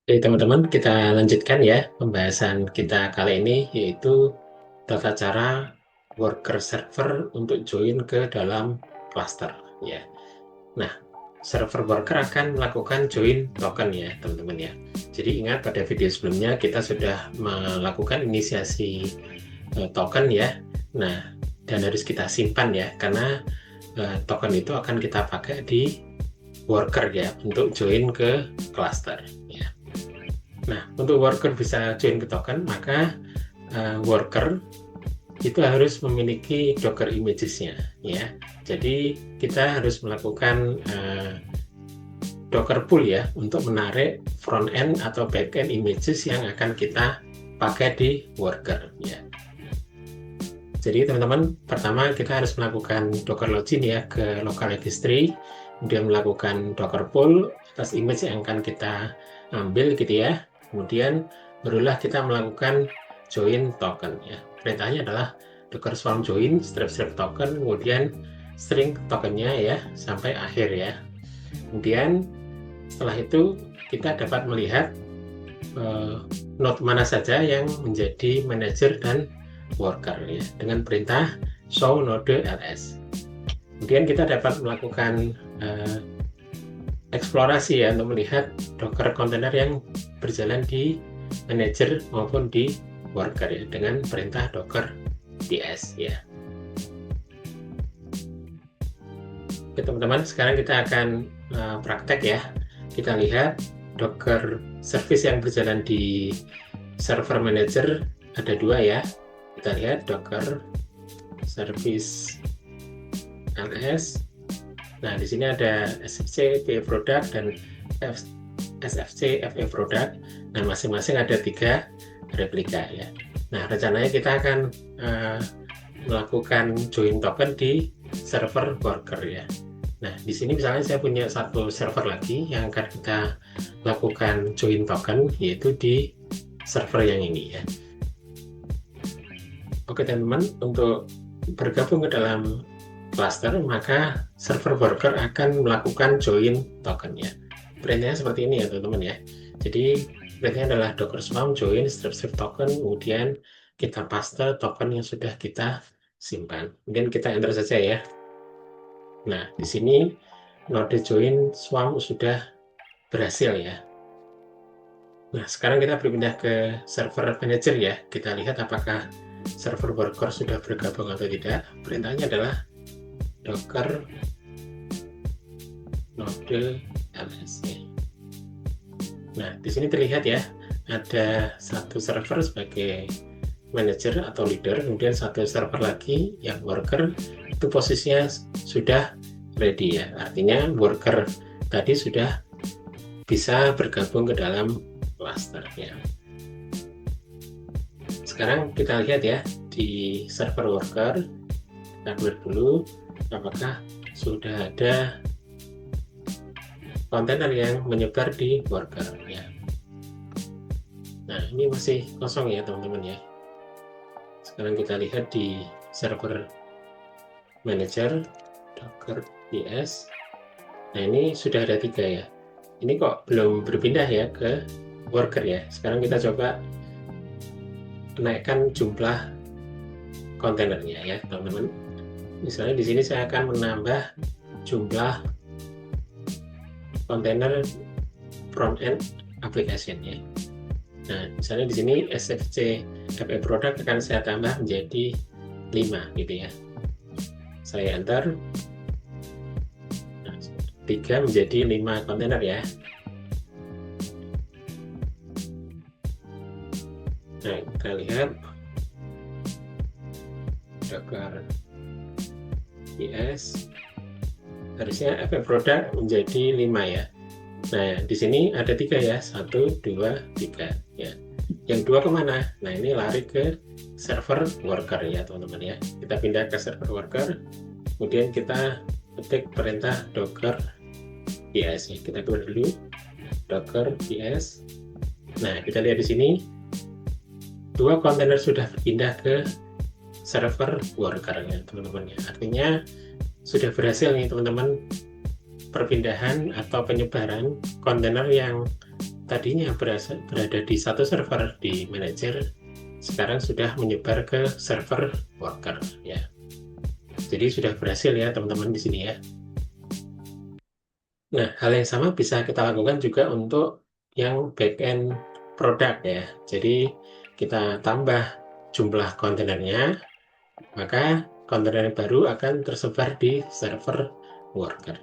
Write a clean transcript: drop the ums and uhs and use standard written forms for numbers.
Oke teman-teman, kita lanjutkan ya pembahasan kita kali ini, yaitu tata cara worker server untuk join ke dalam cluster ya. Nah, server worker akan melakukan join token ya teman-teman ya. Jadi ingat, pada video sebelumnya kita sudah melakukan inisiasi token ya. Nah, dan harus kita simpan ya, karena token itu akan kita pakai di worker ya untuk join ke cluster ya. Nah, untuk worker bisa join ke token, maka worker itu harus memiliki Docker images-nya ya. Jadi kita harus melakukan Docker pull ya untuk menarik front end atau back end images yang akan kita pakai di worker ya. Jadi teman-teman, pertama kita harus melakukan Docker login ya ke local registry, kemudian melakukan Docker pull atas image yang akan kita ambil gitu ya. Kemudian barulah kita melakukan join token ya. Perintahnya adalah docker swarm join strip token, kemudian string tokennya ya sampai akhir ya. Kemudian setelah itu kita dapat melihat node mana saja yang menjadi manager dan worker ya dengan perintah show node ls. Kemudian kita dapat melakukan eksplorasi ya untuk melihat Docker kontainer yang berjalan di manager maupun di worker ya dengan perintah docker ps ya. Oke teman-teman, sekarang kita akan praktek ya. Kita lihat Docker service yang berjalan di server manager ada dua ya. Kita lihat Docker service ls. Nah, di sini ada SFC PE product dan SFC FE product. Nah, masing-masing ada 3 replika ya. Nah, rencananya kita akan melakukan join token di server worker ya. Nah, di sini misalnya saya punya satu server lagi yang akan kita lakukan join token, yaitu di server yang ini ya. Oke teman-teman, untuk bergabung ke dalam cluster, maka server worker akan melakukan join token ya. Perintahnya seperti ini ya teman-teman ya. Jadi perintahnya adalah docker swarm join strip token, kemudian kita paste token yang sudah kita simpan. Kemudian kita enter saja ya. Nah, di sini node join swarm sudah berhasil ya. Nah, sekarang kita berpindah ke server manager ya. Kita lihat apakah server worker sudah bergabung atau tidak. Perintahnya adalah docker node ls. Nah, di sini terlihat ya, ada satu server sebagai manager atau leader, kemudian satu server lagi yang worker, itu posisinya sudah ready ya. Artinya worker tadi sudah bisa bergabung ke dalam cluster ya. Sekarang kita lihat ya di server worker, kita clear dulu apakah sudah ada kontainer yang menyebar di worker ya. Nah, ini masih kosong ya teman-teman ya. Sekarang kita lihat di server manager docker ps. Nah, ini sudah ada 3 ya. Ini kok belum berpindah ya ke worker ya. Sekarang kita coba naikkan jumlah kontainernya ya teman-teman. Misalnya di sini saya akan menambah jumlah kontainer front end application ya. Nah, misalnya di sini SFC FE product akan saya tambah menjadi 5 gitu ya. Saya enter. Nah, 3 menjadi 5 kontainer ya. Nah, kita lihat docker ps harusnya FE product menjadi 5 ya. Nah, di sini ada 3 ya, 1, 2, 3 ya. Yang 2 kemana? Nah, ini lari ke server worker ya teman-teman ya. Kita pindah ke server worker, kemudian kita ketik perintah docker ps ya. Kita keluar dulu docker ps. Nah, kita lihat di sini 2 kontainer sudah berpindah ke server worker ya teman-teman ya. Artinya sudah berhasil nih teman-teman perpindahan atau penyebaran kontainer yang tadinya berada di satu server di manajer, sekarang sudah menyebar ke server worker ya. Jadi sudah berhasil ya teman-teman di sini ya. Nah, hal yang sama bisa kita lakukan juga untuk yang backend produk ya. Jadi kita tambah jumlah kontainernya, maka kontainer baru akan tersebar di server worker.